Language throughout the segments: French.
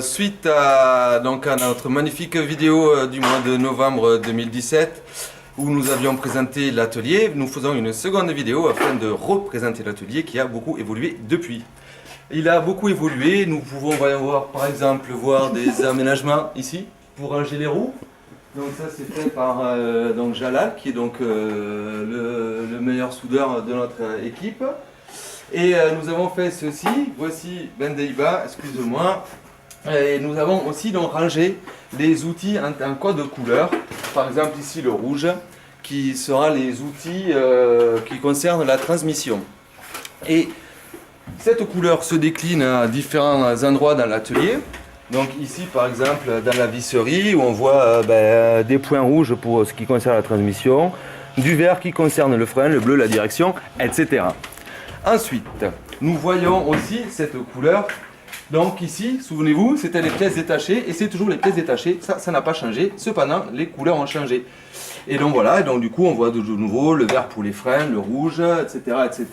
Suite à notre magnifique vidéo du mois de novembre 2017 où nous avions présenté l'atelier, nous faisons une seconde vidéo afin de représenter l'atelier qui a beaucoup évolué depuis. Il a beaucoup évolué, nous pouvons voir par exemple des aménagements ici pour ranger les roues. Donc ça c'est fait par Jalal qui est le meilleur soudeur de notre équipe. Et nous avons fait ceci, voici Ben Deiba, excusez-moi. Et nous avons aussi rangé les outils en code de couleur. Par exemple ici le rouge qui sera les outils qui concernent la transmission. Et cette couleur se décline à différents endroits dans l'atelier. Donc ici par exemple dans la visserie où on voit des points rouges pour ce qui concerne la transmission, du vert qui concerne le frein, le bleu la direction, etc. Ensuite, nous voyons aussi cette couleur. Donc ici, souvenez-vous, c'était les pièces détachées et c'est toujours les pièces détachées, ça n'a pas changé, cependant les couleurs ont changé. Et donc voilà, et donc du coup on voit de nouveau le vert pour les freins, le rouge, etc. etc.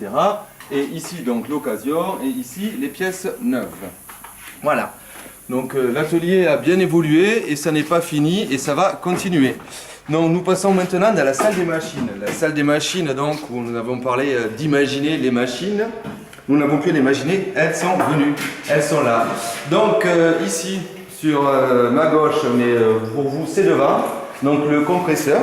Et ici donc l'occasion et ici les pièces neuves. Voilà, donc l'atelier a bien évolué et ça n'est pas fini et ça va continuer. Donc nous passons maintenant dans la salle des machines. La salle des machines donc où nous avons parlé d'imaginer les machines. Nous n'avons pu les imaginer, elles sont venues, elles sont là. Donc ici, sur ma gauche, mais pour vous c'est devant, donc le compresseur.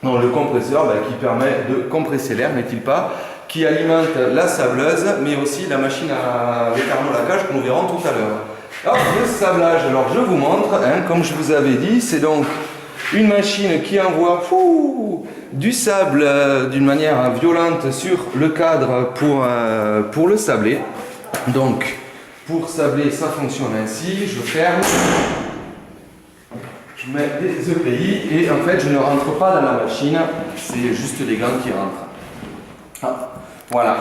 Donc le compresseur qui permet de compresser l'air, n'est-il pas, qui alimente la sableuse, mais aussi la machine à thermolacage que nous verrons tout à l'heure. Alors le sablage, alors je vous montre, comme je vous avais dit, c'est donc une machine qui envoie du sable d'une manière violente sur le cadre pour le sabler. Donc, pour sabler, ça fonctionne ainsi. Je ferme, je mets des EPI et en fait, je ne rentre pas dans la machine. C'est juste les gants qui rentrent. Ah, voilà.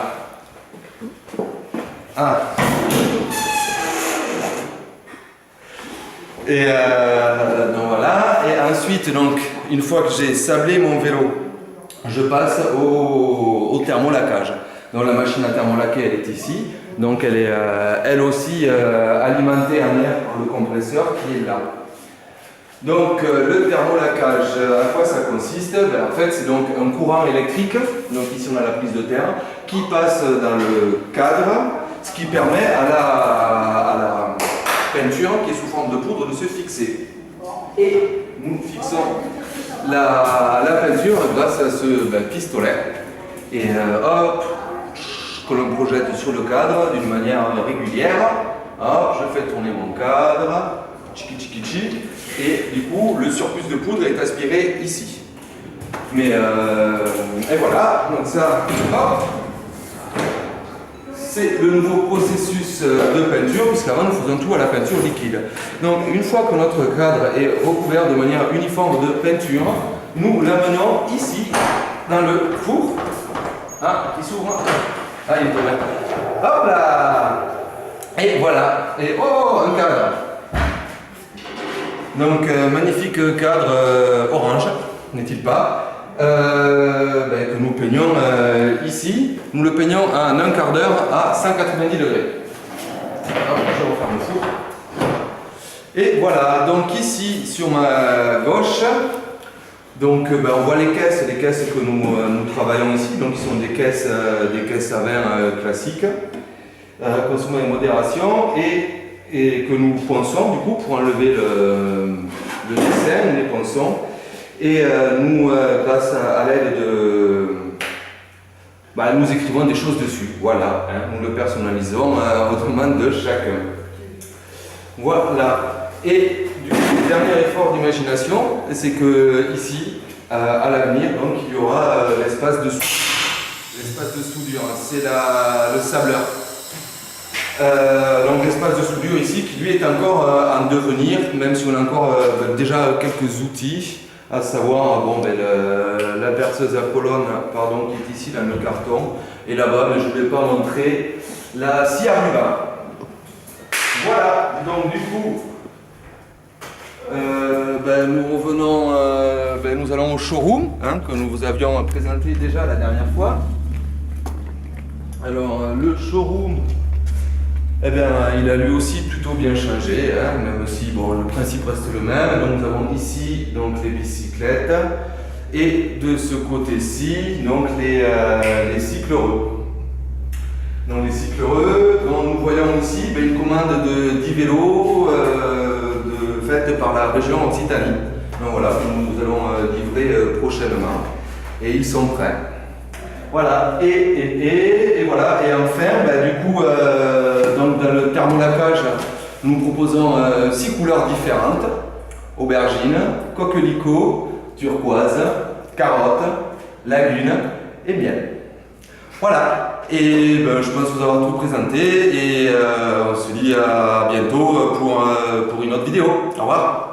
Ah. Et donc voilà, et ensuite donc une fois que j'ai sablé mon vélo, je passe au thermolacage. Donc la machine à thermolaquer elle est ici, donc elle est elle aussi alimentée en air par le compresseur qui est là. Donc le thermolacage, à quoi ça consiste? En fait c'est donc un courant électrique, donc ici on a la prise de terre, qui passe dans le cadre, ce qui permet à la peinture qui est sous forme de poudre de se fixer. Et nous fixons la peinture grâce à ce pistolet. Et hop, que l'on projette sur le cadre d'une manière régulière. Hop, je fais tourner mon cadre. Tchiki tchiki tchiki. Et du coup, le surplus de poudre est aspiré ici. Mais et voilà, donc ça, hop. C'est le nouveau processus de peinture, puisqu'avant nous faisions tout à la peinture liquide. Donc une fois que notre cadre est recouvert de manière uniforme de peinture, nous l'amenons ici, dans le four, qui s'ouvre. Ah, il est ouvert. Hop là. Et voilà. Et oh, un cadre. Donc magnifique cadre orange, n'est-il pas? Que nous peignons ici, nous le peignons en un quart d'heure à 190 degrés. Alors, je referme le four. Et voilà, donc ici sur ma gauche, donc on voit les caisses que nous travaillons ici, donc qui sont des caisses à vin classiques, consommées en modération et que nous ponçons du coup pour enlever le dessin, nous les ponçons. Et nous, grâce à l'aide de... nous écrivons des choses dessus, voilà, nous le personnalisons aux demandes de chacun. Voilà. Et du coup, le dernier effort d'imagination, c'est que ici, à l'avenir, donc il y aura l'espace de soudure, c'est le sableur. Donc l'espace de soudure ici, qui lui est encore en devenir, même si on a encore déjà quelques outils. À savoir la perceuse à colonne qui est ici dans le carton, et là-bas je ne vais pas montrer la scie à ruban. Voilà, donc du coup nous revenons, nous allons au showroom que nous vous avions présenté déjà la dernière fois. Alors le showroom, Eh bien, il a lui aussi plutôt bien changé, hein, même si bon, le principe reste le même. Donc, nous avons ici donc, les bicyclettes et de ce côté-ci donc, les cycleurs. Donc, les cycleurs, dont nous voyons ici ben, une commande de 10 vélos faite par la région Occitanie. Donc voilà, nous allons livrer prochainement et ils sont prêts. Voilà, et voilà, et enfin, ben, du coup, donc dans le thermolacage, nous proposons 6 couleurs différentes: aubergine, coquelicot, turquoise, carotte, lagune et miel. Voilà, et ben, je pense vous avoir tout présenté et on se dit à bientôt pour une autre vidéo. Au revoir.